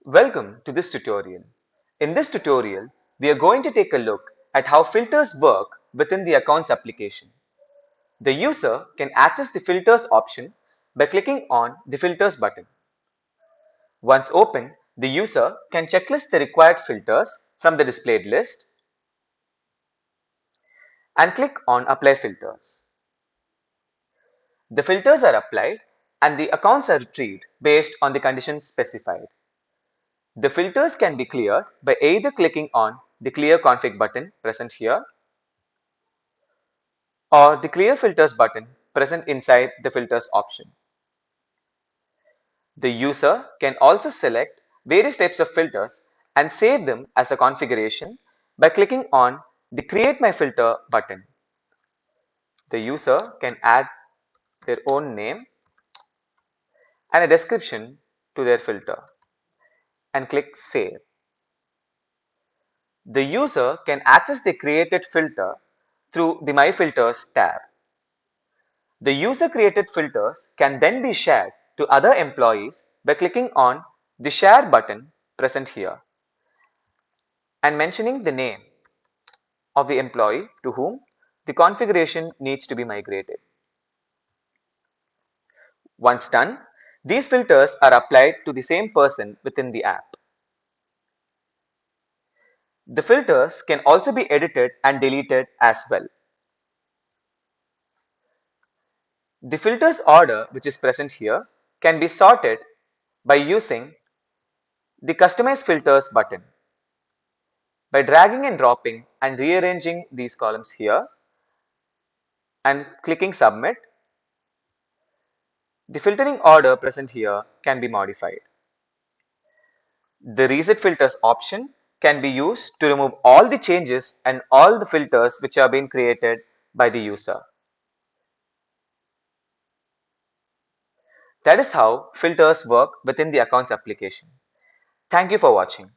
Welcome to this tutorial. In this tutorial, we are going to take a look at how filters work within the Accounts application. The user can access the Filters option by clicking on the Filters button. Once open, the user can checklist the required filters from the displayed list and click on Apply Filters. The filters are applied and the accounts are retrieved based on the conditions specified. The filters can be cleared by either clicking on the Clear Config button present here or the Clear Filters button present inside the Filters option. The user can also select various types of filters and save them as a configuration by clicking on the Create My Filter button. The user can add their own name and a description to their filter and click Save. The user can access the created filter through the My Filters tab. The user created filters can then be shared to other employees by clicking on the Share button present here and mentioning the name of the employee to whom the configuration needs to be migrated. Once done, these filters are applied to the same person within the app. The filters can also be edited and deleted as well. The filters order, which is present here, can be sorted by using the Customize Filters button. By dragging and dropping and rearranging these columns here and clicking Submit, the filtering order present here can be modified. The Reset Filters option can be used to remove all the changes and all the filters which are being created by the user. That is how filters work within the Accounts application. Thank you for watching.